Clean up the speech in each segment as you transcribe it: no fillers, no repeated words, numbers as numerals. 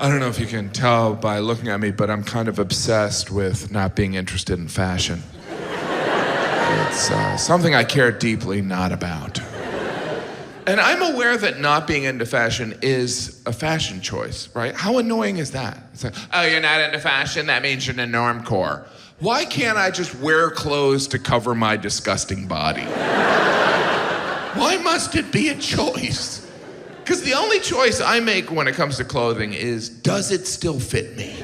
I don't know if you can tell by looking at me, but I'm kind of obsessed with not being interested in fashion. It's something I care deeply not about. And I'm aware that not being into fashion is a fashion choice, right? How annoying is that? It's like, oh, you're not into fashion? That means you're in the normcore. Why can't I just wear clothes to cover my disgusting body? Why must it be a choice? Because the only choice I make when it comes to clothing is, does it still fit me?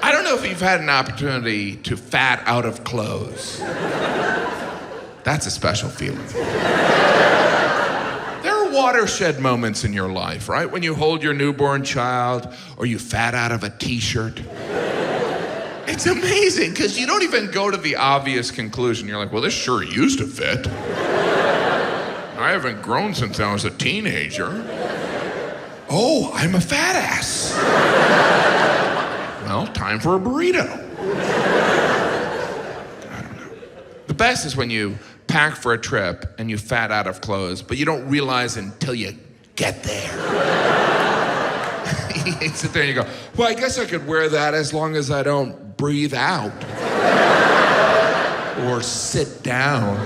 I don't know if you've had an opportunity to fat out of clothes. That's a special feeling. There are watershed moments in your life, right? When you hold your newborn child or you fat out of a t-shirt. It's amazing because you don't even go to the obvious conclusion. You're like, well, this sure used to fit. I haven't grown since I was a teenager. Oh, I'm a fat ass. Well, time for a burrito. I don't know. The best is when you pack for a trip and you fat out of clothes, but you don't realize until you get there. You sit there and you go, well, I guess I could wear that as long as I don't breathe out. Or sit down.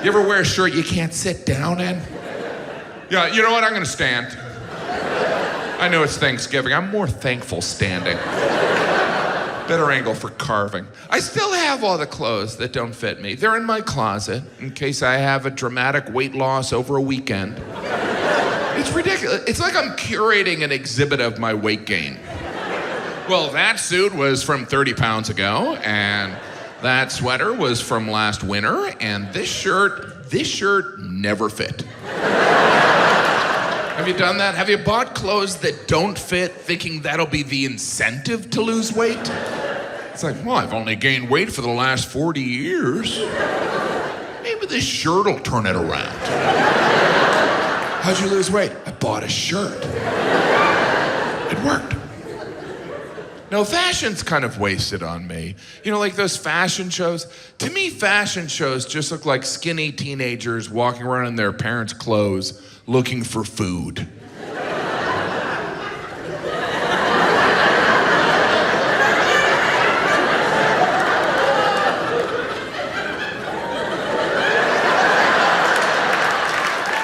You ever wear a shirt you can't sit down in? Yeah, you know what? I'm gonna stand. I know it's Thanksgiving. I'm more thankful standing. Better angle for carving. I still have all the clothes that don't fit me. They're in my closet in case I have a dramatic weight loss over a weekend. It's ridiculous. It's like I'm curating an exhibit of my weight gain. Well, that suit was from 30 pounds ago, and that sweater was from last winter, and this shirt never fit. Have you done that? Have you bought clothes that don't fit thinking that'll be the incentive to lose weight? It's like, well, I've only gained weight for the last 40 years. Maybe this shirt will turn it around. How'd you lose weight? I bought a shirt. It worked. No, fashion's kind of wasted on me. You know, like those fashion shows. To me, fashion shows just look like skinny teenagers walking around in their parents' clothes looking for food.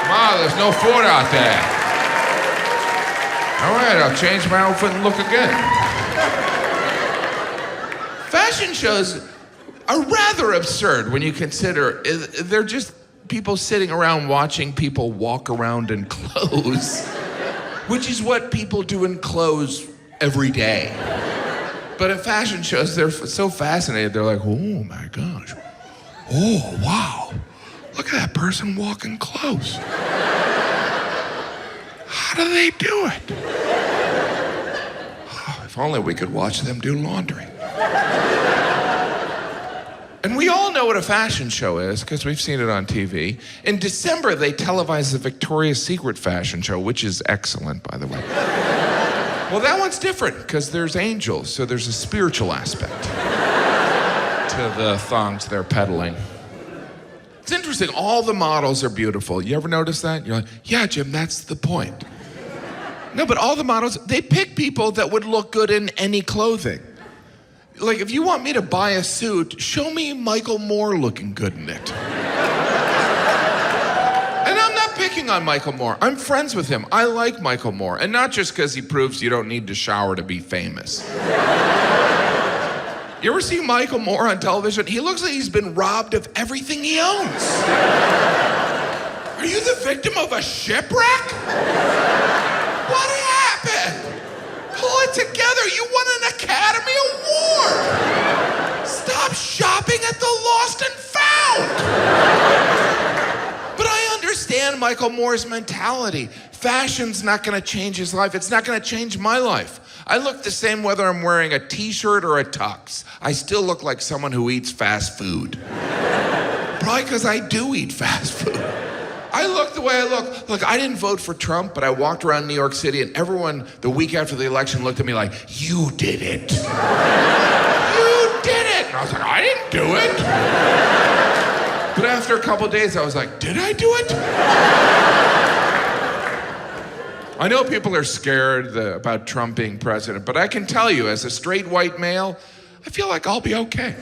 Wow, there's no food out there. All right, I'll change my outfit and look again. Fashion shows are rather absurd when you consider they're just people sitting around watching people walk around in clothes, which is what people do in clothes every day. But at fashion shows, they're so fascinated. They're like, oh my gosh. Oh, wow. Look at that person walking clothes. How do they do it? Oh, if only we could watch them do laundry. And we all know what a fashion show is because we've seen it on TV. In December, they televised the Victoria's Secret fashion show, which is excellent, by the way. Well, that one's different because there's angels, so there's a spiritual aspect to the thongs they're peddling. It's interesting, all the models are beautiful. You ever notice that? You're like, yeah, Jim, that's the point. No, but all the models, they pick people that would look good in any clothing. Like, if you want me to buy a suit, show me Michael Moore looking good in it. And I'm not picking on Michael Moore. I'm friends with him. I like Michael Moore. And not just because he proves you don't need to shower to be famous. You ever see Michael Moore on television? He looks like he's been robbed of everything he owns. Are you the victim of a shipwreck? What happened? Pull it together. You won an Academy Award. Stop shopping at the Lost and Found. But I understand Michael Moore's mentality. Fashion's not going to change his life. It's not going to change my life. I look the same whether I'm wearing a t-shirt or a tux. I still look like someone who eats fast food. Probably because I do eat fast food. I look the way I look. Look, I didn't vote for Trump, but I walked around New York City and everyone the week after the election looked at me like, you did it. You did it. And I was like, I didn't do it. But after a couple days, I was like, did I do it? I know people are scared about Trump being president, but I can tell you, as a straight white male, I feel like I'll be okay.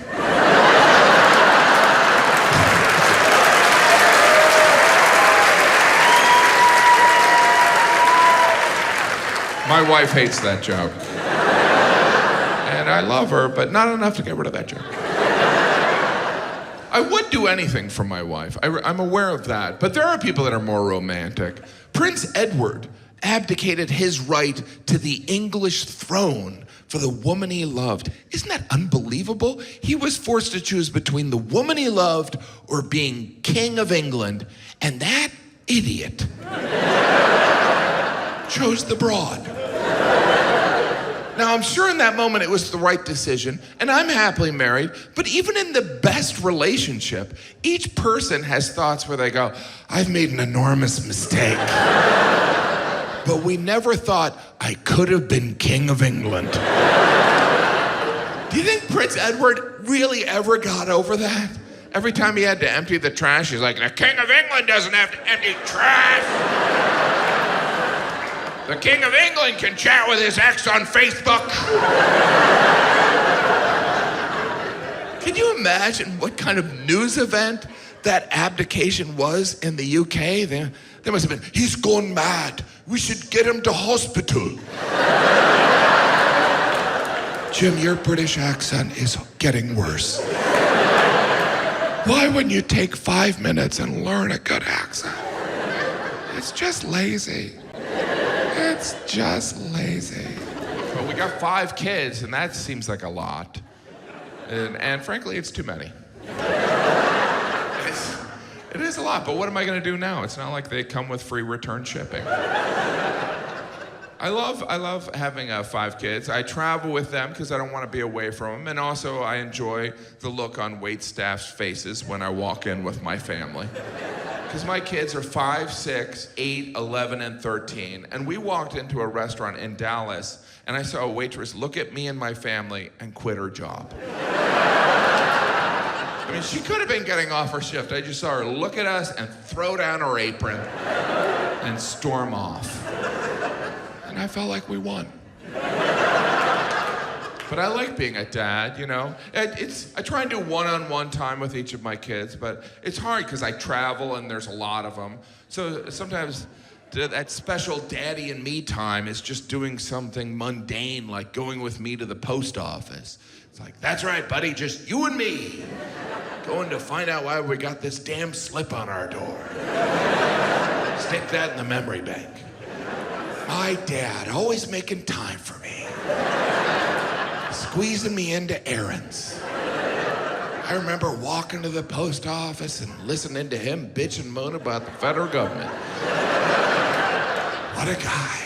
My wife hates that joke. And I love her, but not enough to get rid of that joke. I would do anything for my wife. I'm aware of that. But there are people that are more romantic. Prince Edward abdicated his right to the English throne for the woman he loved. Isn't that unbelievable? He was forced to choose between the woman he loved or being king of England, and that idiot chose the broad. Now, I'm sure in that moment it was the right decision, and I'm happily married, but even in the best relationship, each person has thoughts where they go, I've made an enormous mistake. But we never thought, I could have been king of England. Do you think Prince Edward really ever got over that? Every time he had to empty the trash, he's like, the king of England doesn't have to empty trash. The King of England can chat with his ex on Facebook. Can you imagine what kind of news event that abdication was in the UK? There must have been, he's gone mad. We should get him to hospital. Jim, your British accent is getting worse. Why wouldn't you take 5 minutes and learn a good accent? It's just lazy. It's just lazy. But we got 5 kids, and that seems like a lot. And frankly, it's too many. It is a lot, but what am I going to do now? It's not like they come with free return shipping. I love having 5 kids. I travel with them because I don't want to be away from them, and also I enjoy the look on waitstaff's faces when I walk in with my family. Because my kids are 5, 6, 8, 11, and 13. And we walked into a restaurant in Dallas, and I saw a waitress look at me and my family and quit her job. I mean, she could have been getting off her shift. I just saw her look at us and throw down her apron and storm off. And I felt like we won. But I like being a dad, you know? I try and do one-on-one time with each of my kids, but it's hard because I travel and there's a lot of them. So sometimes that special daddy and me time is just doing something mundane, like going with me to the post office. It's like, that's right, buddy, just you and me. Going to find out why we got this damn slip on our door. Stick that in the memory bank. My dad, always making time for me. Squeezing me into errands. I remember walking to the post office and listening to him bitch and moan about the federal government. What a guy.